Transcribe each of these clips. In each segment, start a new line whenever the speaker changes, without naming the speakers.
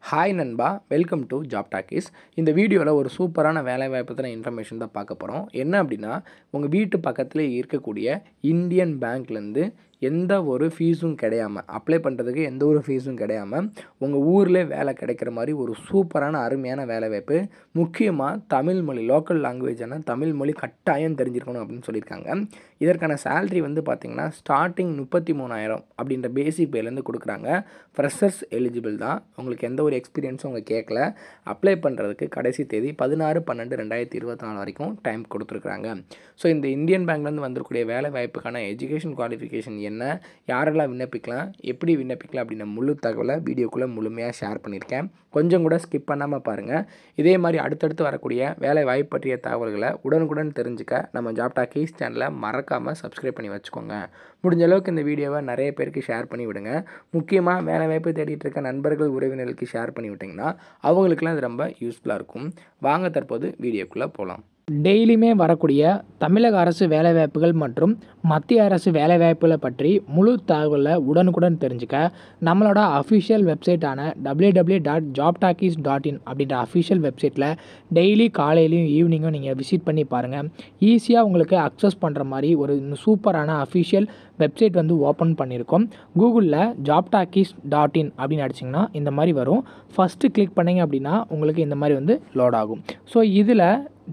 Hi நண்பா, welcome to job talkies. இந்த வீடியோவில் ஒரு சூப்பரான வேலைவாய்ப்பு பற்றின இன்ஃபர்மேஷன் தான் பார்க்க போகிறோம். என்ன அப்படின்னா, உங்கள் வீட்டு பக்கத்தில் இருக்கக்கூடிய இந்தியன் பேங்க்லேருந்து எந்த ஒரு ஃபீஸும் கிடையாமல், அப்ளை பண்ணுறதுக்கு எந்த ஒரு ஃபீஸும் கிடையாமல் உங்கள் ஊரில் வேலை கிடைக்கிற மாதிரி ஒரு சூப்பரான அருமையான வேலைவாய்ப்பு. முக்கியமாக தமிழ் மொழி, லோக்கல் லாங்குவேஜான தமிழ் மொழி கட்டாயம் தெரிஞ்சிருக்கணும் அப்படின்னு சொல்லியிருக்காங்க. இதற்கான சேலரி வந்து பார்த்திங்கன்னா ஸ்டார்டிங் 33,000 அப்படின்ற பேசிக் பேலேருந்து கொடுக்குறாங்க. ஃப்ரெஷர்ஸ் எலிஜிபிள் தான். உங்களுக்கு எந்த ஒரு எக்ஸ்பீரியன்ஸும் அவங்க கேட்கல. அப்ளை பண்ணுறதுக்கு கடைசி தேதி 16/12/2024 வரைக்கும் டைம் கொடுத்துருக்குறாங்க. ஸோ இந்த இந்தியன் பேங்க்லேருந்து வந்திருக்கக்கூடிய வேலை வாய்ப்புக்கான எஜுகேஷன் குவாலிஃபிகேஷன் என்ன, யாரெல்லாம் விண்ணப்பிக்கலாம், எப்படி விண்ணப்பிக்கலாம் அப்படின்ற முழு தகவலை வீடியோக்குள்ளே முழுமையாக ஷேர் பண்ணியிருக்கேன். கொஞ்சம் கூட ஸ்கிப் பண்ணாமல் பாருங்கள். இதே மாதிரி அடுத்தடுத்து வரக்கூடிய வேலை வாய்ப்பு பற்றிய தகவல்களை உடனுக்குடன் தெரிஞ்சுக்க நம்ம ஜாப் டாக்கீஸ் சேனலை மறக்காமல் சப்ஸ்கிரைப் பண்ணி வச்சுக்கோங்க. முடிஞ்ச அளவுக்கு இந்த வீடியோவை நிறைய பேருக்கு ஷேர் பண்ணி விடுங்க. முக்கியமாக வேலை வாய்ப்பு தேடிட்டு இருக்க நண்பர்கள், உறவினர்களுக்கு ஷேர் பண்ணி விட்டிங்கன்னா அவங்களுக்குலாம் அது ரொம்ப யூஸ்ஃபுல்லாக இருக்கும். வாங்க தற்போது வீடியோக்குள்ளே போகலாம்.
டெய்லியுமே வரக்கூடிய தமிழக அரசு வேலைவாய்ப்புகள் மற்றும் மத்திய அரசு வேலைவாய்ப்புகளை பற்றி முழு தகவலை உடனுக்குடன் தெரிஞ்சுக்க நம்மளோட அஃபிஷியல் வெப்சைட்டான www.jobtalkies.in அப்படின்ற அஃபிஷியல் வெப்சைட்டில் டெய்லி காலையிலையும் ஈவினிங்கும் நீங்கள் விசிட் பண்ணி பாருங்கள். ஈஸியாக உங்களுக்கு அக்சஸ் பண்ணுற மாதிரி ஒரு சூப்பரான அஃபிஷியல் வெப்சைட் வந்து ஓப்பன் பண்ணியிருக்கோம். கூகுளில் jobtalkies.in அப்படின்னு அடிச்சிங்கன்னா இந்த மாதிரி வரும். ஃபஸ்ட்டு கிளிக் பண்ணிங்க அப்படின்னா உங்களுக்கு இந்த மாதிரி வந்து லோட் ஆகும். ஸோ இதில்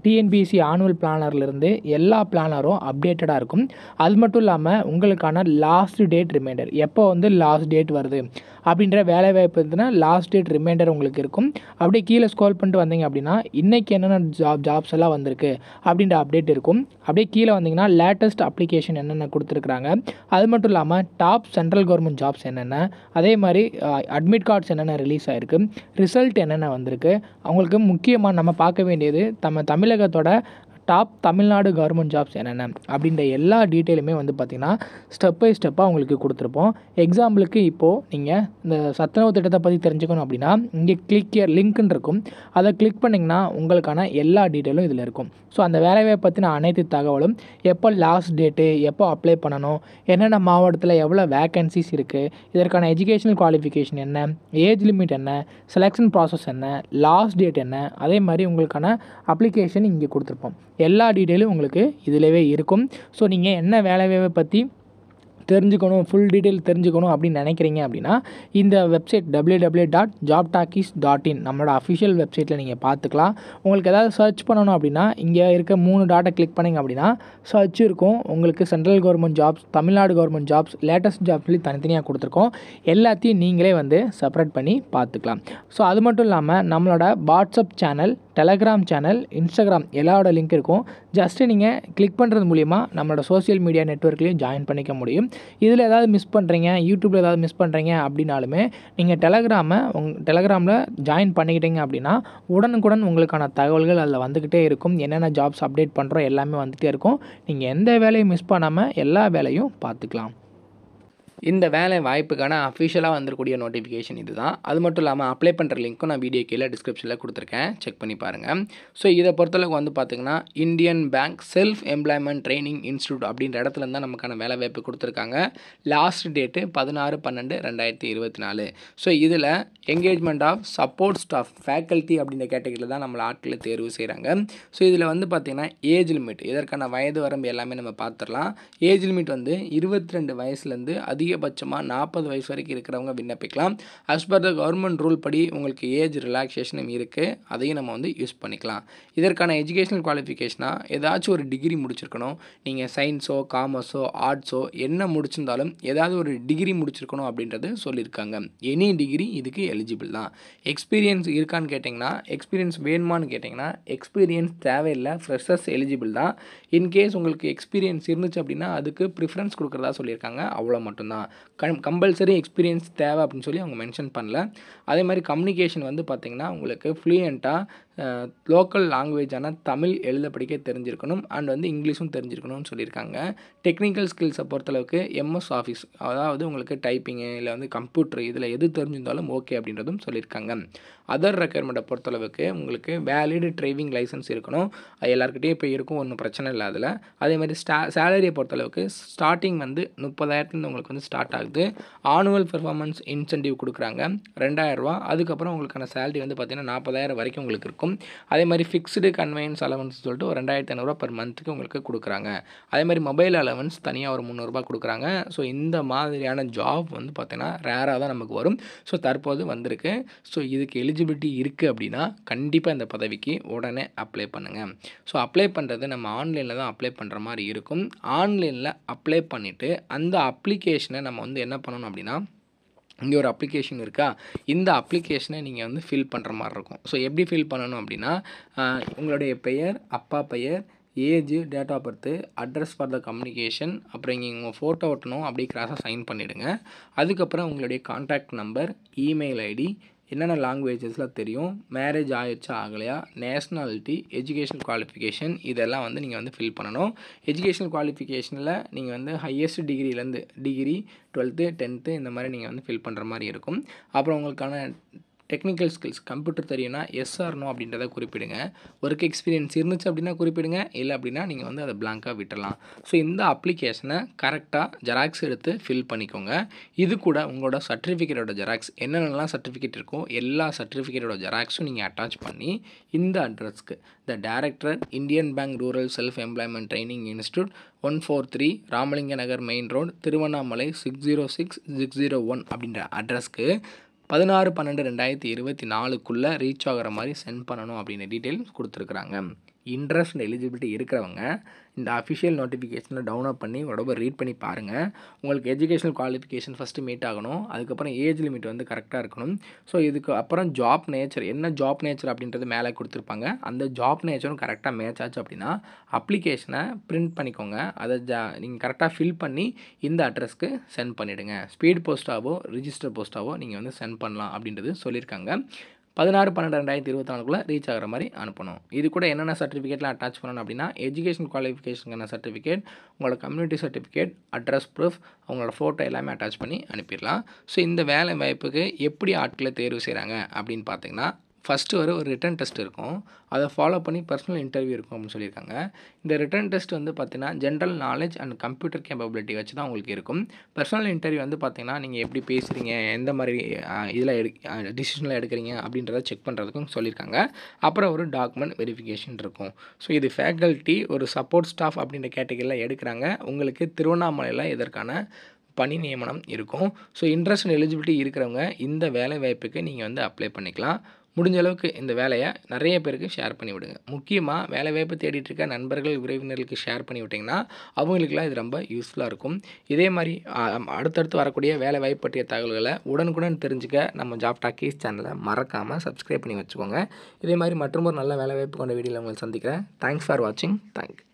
டிஎன்பிஎஸ்சி ஆனுவல் பிளானர்லேருந்து எல்லா பிளானரும் அப்டேட்டடாக இருக்கும். அது மட்டும் இல்லாமல் உங்களுக்கான லாஸ்ட் டேட் ரிமைண்டர், எப்போ வந்து லாஸ்ட் டேட் வருது அப்படின்ற வேலைவாய்ப்பு இருந்துன்னா லாஸ்ட் டேட் ரிமைண்டர் உங்களுக்கு இருக்கும். அப்படியே கீழே ஸ்க்ரோல் பண்ணிட்டு வந்தீங்க அப்படின்னா இன்றைக்கி என்னென்ன ஜாப்ஸ் எல்லாம் வந்திருக்கு அப்படின்ற அப்டேட் இருக்கும். அப்படியே கீழே வந்தீங்கன்னா லேட்டஸ்ட் அப்ளிகேஷன் என்னென்ன கொடுத்துருக்குறாங்க, அது மட்டும் இல்லாமல் டாப் சென்ட்ரல் கவர்மெண்ட் ஜாப்ஸ் என்னென்ன, அதே மாதிரி அட்மிட் கார்ட்ஸ் என்னென்ன ரிலீஸ் ஆகிருக்கு, ரிசல்ட் என்னென்ன வந்திருக்கு. அவங்களுக்கு முக்கியமாக நம்ம பார்க்க வேண்டியது தமிழகத்தோட டாப் தமிழ்நாடு கவர்மெண்ட் ஜாப்ஸ் என்னென்ன அப்படின்ற எல்லா டீட்டெயிலுமே வந்து பார்த்திங்கன்னா ஸ்டெப் பை ஸ்டெப்பாக உங்களுக்கு கொடுத்துருப்போம். எக்ஸாம்பிளுக்கு இப்போது நீங்கள் இந்த சத்துணவு திட்டத்தை பற்றி தெரிஞ்சுக்கணும் அப்படின்னா இங்கே கிளிக் ஹியர் லிங்க்னு இருக்கும். அதை கிளிக் பண்ணிங்கன்னா உங்களுக்கான எல்லா டீட்டெயிலும் இதில் இருக்கும். ஸோ அந்த வேலைவாய்ப்பை பற்றின அனைத்து தகவலும், எப்போ லாஸ்ட் டேட்டு, எப்போ அப்ளை பண்ணணும், என்னென்ன மாவட்டத்தில் எவ்வளோ வேக்கன்சிஸ் இருக்குது, இதற்கான எஜுகேஷனல் குவாலிஃபிகேஷன் என்ன, ஏஜ் லிமிட் என்ன, செலெக்ஷன் ப்ராசஸ் என்ன, லாஸ்ட் டேட் என்ன, அதே மாதிரி உங்களுக்கான அப்ளிகேஷன் இங்கே கொடுத்துருப்போம். எல்லா டீட்டெயிலும் உங்களுக்கு இதிலவே இருக்கும். ஸோ நீங்கள் என்ன வேலைவாய்ப்பை பற்றி தெரிஞ்சுக்கணும், ஃபுல் டீட்டெயில் தெரிஞ்சுக்கணும் அப்படின்னு நினைக்கிறீங்க அப்படின்னா இந்த வெப்சைட் www.jobtalkies.in நம்மளோட அஃபிஷியல் வெப்சைட்டில் நீங்கள் பார்த்துக்கலாம். உங்களுக்கு ஏதாவது சர்ச் பண்ணணும் அப்படின்னா இங்கே இருக்க 3 டாட்டை கிளிக் பண்ணிங்க அப்படின்னா சர்ச் இருக்கும். உங்களுக்கு central government jobs, Tamil Nadu government jobs, latest jobs சொல்லி தனித்தனியாக கொடுத்துருக்கோம். எல்லாத்தையும் நீங்களே வந்து செப்பரேட் பண்ணி பார்த்துக்கலாம். ஸோ அது மட்டும் இல்லாமல் நம்மளோட WhatsApp channel, Telegram channel, Instagram எல்லாரோட லிங்க் இருக்கும். ஜஸ்ட்டு நீங்கள் கிளிக் பண்ணுறது மூலிமா நம்மளோட சோஷியல் மீடியா நெட்வொர்க்லேயும் ஜாயின் பண்ணிக்க முடியும். இதில் ஏதாவது மிஸ் பண்ணுறீங்க, யூடியூப்பில் ஏதாவது மிஸ் பண்ணுறீங்க அப்படின்னாலுமே நீங்கள் டெலகிராமில் ஜாயின் பண்ணிக்கிட்டீங்க அப்படின்னா உடனுக்குடன் உங்களுக்கான தகவல்கள் அதில் வந்துக்கிட்டே இருக்கும். என்னென்ன ஜாப்ஸ் அப்டேட் பண்ணுறோம் எல்லாமே வந்துகிட்டே இருக்கும். நீங்கள் எந்த வேலையும் மிஸ் பண்ணாமல் எல்லா வேலையும் பார்த்துக்கலாம்.
இந்த வேலை வாய்ப்புக்கான அஃபிஷியலாக வந்திருக்கூடிய நோட்டிஃபிகேஷன் இது தான். அது மட்டும் இல்லாமல் அப்ளை பண்ணுற லிங்க்கும் நான் வீடியோ கீழே டிஸ்கிரிப்ஷனில் கொடுத்துருக்கேன், செக் பண்ணி பாருங்கள். ஸோ இதை பொறுத்தளவுக்கு வந்து பார்த்திங்கன்னா Indian bank self employment training institute அப்படின்ற இடத்துல இருந்தால் நமக்கான வேலை வாய்ப்பு கொடுத்துருக்காங்க. Last date 16/12/2024. ஸோ இதில் engagement of support staff faculty அப்படின்ற கேட்டகரியில் தான் நம்மளை ஆட்களை தேர்வு செய்கிறாங்க. ஸோ இதில் வந்து பார்த்திங்கன்னா ஏஜ் லிமிட், இதற்கான வயது வரம்பு எல்லாமே நம்ம பார்த்துடலாம். ஏஜ் லிமிட் வந்து 22 வயசுலேருந்து அதிகபட்சமாக 40 வயசு வரைக்கும் இருக்கிறவங்க விண்ணப்பிக்கலாம். As per the government rule படி உங்களுக்கு ஏஜ் ரிலாக்ஸேஷனும் இருக்குது, அதையும் நம்ம வந்து யூஸ் பண்ணிக்கலாம். இதற்கான எஜுகேஷனல் குவாலிஃபிகேஷனாக ஏதாச்சும் ஒரு டிகிரி முடிச்சிருக்கணும். நீங்கள் சயின்ஸோ, காமர்ஸோ, ஆர்ட்ஸோ என்ன முடிச்சிருந்தாலும் ஏதாவது ஒரு டிகிரி முடிச்சிருக்கணும் அப்படின்றது சொல்லியிருக்காங்க. எனி டிகிரி இதுக்கு எலிஜிபிள் தான். எக்ஸ்பீரியன்ஸ் இருக்கான்னு கேட்டிங்கன்னா, எக்ஸ்பீரியன்ஸ் வேணுமான்னு கேட்டிங்கன்னா எக்ஸ்பீரியன்ஸ் தேவையில்லை, ஃப்ரெஷர்ஸ் எலிஜிபிள் தான். இன்கேஸ் உங்களுக்கு எக்ஸ்பீரியன்ஸ் இருந்துச்சு அப்படின்னா அதுக்கு ப்ரிஃபரன்ஸ் கொடுக்குறதா சொல்லியிருக்காங்க. அவ்வளோ மட்டும்தான். கம்பல்சரி எக்ஸ்பீரியன்ஸ் தேவை அப்படின்னு சொல்லி அவங்க மென்ஷன் பண்ணல. அதே மாதிரி கம்யூனிகேஷன் வந்து பார்த்திங்கன்னா உங்களுக்கு ஃப்ளூயண்ட்டாக லோக்கல் லாங்குவேஜான தமிழ் எழுத படிக்க தெரிஞ்சிருக்கணும் அண்ட் வந்து இங்கிலீஷும் தெரிஞ்சிருக்கணும்னு சொல்லியிருக்காங்க. டெக்னிக்கல் ஸ்கில்ஸை பொறுத்தளவுக்கு எம்எஸ் ஆஃபீஸ், அதாவது உங்களுக்கு டைப்பிங்கு இல்லை வந்து கம்ப்யூட்டர் இதில் எது தெரிஞ்சிருந்தாலும் ஓகே அப்படின்றதும் சொல்லியிருக்காங்க. அதர் ரெக்யர்மெண்ட்டை பொறுத்தளவுக்கு உங்களுக்கு வேலிட் டிரைவிங் லைசன்ஸ் இருக்கணும். அது எல்லாருக்கிட்டையும் இப்போ இருக்கும், ஒன்றும் பிரச்சனை இல்லை அதில். அதே மாதிரி சேலரியை பொறுத்தளவுக்கு ஸ்டார்டிங் வந்து 30,000 உங்களுக்கு வந்து ஸ்டார்ட் ஆகுது. ஆனுவல் பெர்ஃபார்மன்ஸ் இன்சென்டிவ் கொடுக்குறாங்க 2,000 ரூபா. அதுக்கப்புறம் உங்களுக்கான சேலரி வந்து பார்த்திங்கன்னா 40,000 வரைக்கும் உங்களுக்கு இருக்கும். அதே மாதிரி ஃபிக்ஸ்டு கன்வெயன்ஸ் அலவன்ஸ் சொல்லிட்டு ஒரு 2,500 பெர் மந்த்துக்கு உங்களுக்கு கொடுக்குறாங்க. அதே மாதிரி மொபைல் அலவன்ஸ் தனியாக ஒரு 300 ரூபா கொடுக்குறாங்க. ஸோ இந்த மாதிரியான ஜாப் வந்து பார்த்திங்கன்னா ரேராக தான் நமக்கு வரும். ஸோ தற்போது வந்திருக்கு. ஸோ இதுக்கு எலிஜிபிலிட்டி இருக்குது அப்படின்னா கண்டிப்பாக இந்த பதவிக்கு உடனே அப்ளை பண்ணுங்கள். ஸோ அப்ளை பண்ணுறது நம்ம ஆன்லைனில் தான் அப்ளை பண்ணுற மாதிரி இருக்கும். ஆன்லைனில் அப்ளை பண்ணிவிட்டு அந்த அப்ளிகேஷனை நம்ம வந்து என்ன பண்ணணும் அப்படின்னா, இங்கே ஒரு அப்ளிகேஷன் இருக்கா, இந்த அப்ளிகேஷனை நீங்கள் வந்து ஃபில் பண்ணுற மாதிரி இருக்கும். ஸோ எப்படி ஃபில் பண்ணணும் அப்படின்னா, உங்களுடைய பெயர், அப்பா பெயர், age, date of birth, address for the communication, அப்புறம் இங்கே உங்கள் ஃபோட்டோ ஒட்டணும், அப்படியே கிராஸாக சைன் பண்ணிவிடுங்க. அதுக்கப்புறம் உங்களுடைய கான்டாக்ட் நம்பர், இமெயில் ஐடி, என்னென்ன லாங்குவேஜஸில் தெரியும், மேரேஜ் ஆகிடுச்சா ஆகலையா, நேஷ்னாலிட்டி, எஜுகேஷனல் குவாலிஃபிகேஷன், இதெல்லாம் வந்து நீங்கள் வந்து ஃபில் பண்ணணும். எஜுகேஷனல் குவாலிஃபிகேஷனில் நீங்கள் வந்து ஹையஸ்ட் டிகிரிலேருந்து டிகிரி 12th 10th இந்த மாதிரி நீங்கள் வந்து ஃபில் பண்ணுற மாதிரி இருக்கும். அப்புறம் உங்களுக்கான டெக்னிக்கல் ஸ்கில்ஸ், கம்ப்யூட்டர் தெரியும்னா எஸ் ஆர் நோ அப்படின்றத குறிப்பிடுங்க. ஒர்க் எக்ஸ்பீரியன்ஸ் இருந்துச்சு அப்படின்னா குறிப்பிடுங்க, இல்லை அப்படின்னா நீங்கள் வந்து அதை பிளாங்காக விட்டுடலாம். ஸோ இந்த அப்ளிகேஷனை கரெக்டாக ஜெராக்ஸ் எடுத்து ஃபில் பண்ணிக்கோங்க. இது கூட உங்களோட சர்டிஃபிகேட்டோட ஜெராக்ஸ், என்னென்னலாம் சர்டிஃபிகேட் இருக்கோ எல்லா சர்டிஃபிகேட்டோட ஜெராக்ஸும் நீங்கள் அட்டாச் பண்ணி இந்த அட்ரஸ்க்கு, the director Indian bank rural self employment training institute 143 Ramalinga Nagar main road Tiruvannamalai 606601 அப்படின்ற அட்ரஸ்க்கு 16/12/2024 ரீச் ஆகிற மாதிரி சென்ட் பண்ணணும் அப்படின்னு டீட்டெயில்ஸ் கொடுத்துருக்குறாங்க. இன்ட்ரெஸ்ட் அண்ட் எலிஜிபிலிட்டி இருக்கிறவங்க இந்த அஃபிஷியல் நோட்டிஃபிகேஷனை டவுன்லோட் பண்ணி உடம்பை ரீட் பண்ணி பாருங்கள். உங்களுக்கு எஜுகேஷனல் குவாலிஃபிகேஷன் ஃபஸ்ட்டு மீட் ஆகணும். அதுக்கப்புறம் ஏஜ் லிமிட் வந்து கரெக்டாக இருக்கணும். ஸோ இதுக்கு அப்புறம் ஜாப் நேச்சர், என்ன ஜாப் நேச்சர் அப்படின்றது மேலே கொடுத்துருப்பாங்க. அந்த ஜாப் நேச்சரும் கரெக்டாக மேட்ச் ஆச்சு அப்படின்னா அப்ளிகேஷனை பிரிண்ட் பண்ணிக்கோங்க. அதை நீங்கள் கரெக்டாக ஃபில் பண்ணி இந்த அட்ரஸ்க்கு சென்ட் பண்ணிவிடுங்க. ஸ்பீட் போஸ்ட்டாவோ ரிஜிஸ்டர் போஸ்ட்டாவோ நீங்கள் வந்து சென்ட் பண்ணலாம் அப்படின்றது சொல்லியிருக்காங்க. 16/12/2024 ரீச் ஆகிற மாதிரி அனுப்பணும். இது கூட என்னென்ன சர்டிஃபிகேட்லாம் அட்டாச் பண்ணணும் அப்படின்னா, எஜுகேஷன் குவாலிஃபிகேஷனுக்கான சர்டிஃபிகேட், உங்களோட கம்யூனிட்டி சர்டிஃபிகேட், அட்ரஸ் ப்ரூஃப், அவங்களோட ஃபோட்டோ எல்லாமே அட்டாச் பண்ணி அனுப்பிடலாம். ஸோ இந்த வேலை வாய்ப்புக்கு எப்படி ஆட்களை தேர்வு செய்கிறாங்க அப்படின்னு பார்த்தீங்கன்னா, ஃபஸ்ட்டு ஒரு ரிட்டன் டெஸ்ட் இருக்கும். அதை ஃபாலோ பண்ணி பர்சனல் இன்டர்வியூ இருக்கும் அப்படின்னு சொல்லியிருக்காங்க. இந்த ரிட்டன் டெஸ்ட் வந்து பார்த்திங்கன்னா general knowledge and computer capability வச்சு தான் உங்களுக்கு இருக்கும். பர்சனல் இன்டர்வியூ வந்து பார்த்திங்கன்னா நீங்கள் எப்படி பேசுகிறீங்க, எந்த மாதிரி இதில் டிசிஷனில் எடுக்கிறீங்க அப்படின்றத செக் பண்ணுறதுக்கும் சொல்லியிருக்காங்க. அப்புறம் ஒரு டாக்குமெண்ட் வெரிஃபிகேஷன் இருக்கும். ஸோ இது ஃபேக்கல்ட்டி, ஒரு சப்போர்ட் ஸ்டாஃப் அப்படின்ற கேட்டகரியில் எடுக்கிறாங்க. உங்களுக்கு திருவண்ணாமலையில் இதற்கான பணி நியமனம் இருக்கும். ஸோ இன்ட்ரெஸ்ட் அண்ட் எலிஜிபிலிட்டி இருக்கிறவங்க இந்த வேலை வாய்ப்புக்கு நீங்கள் வந்து அப்ளை பண்ணிக்கலாம். முடிஞ்ச அளவுக்கு இந்த வேலையை நிறைய பேருக்கு ஷேர் பண்ணி விடுங்க. முக்கியமாக வேலை வாய்ப்பு தேடிட்டு இருக்க நண்பர்கள், உறவினர்களுக்கு ஷேர் பண்ணி விட்டிங்கன்னா அவங்களுக்குலாம் இது ரொம்ப யூஸ்ஃபுல்லாக இருக்கும். இதே மாதிரி அடுத்தடுத்து வரக்கூடிய வேலை வாய்ப்பு பற்றிய தகவல்களை உடனுக்குடன் தெரிஞ்சுக்க நம்ம ஜாப் டாக்கீஸ் சேனலை மறக்காமல் சப்ஸ்கிரைப் பண்ணி வச்சுக்கோங்க. இதே மாதிரி மற்றொரு நல்ல வேலை வாய்ப்பு கொண்ட வீடியோவில் உங்களை சந்திக்கிறேன். தேங்க்ஸ் ஃபார் வாட்சிங். தேங்க்யூ.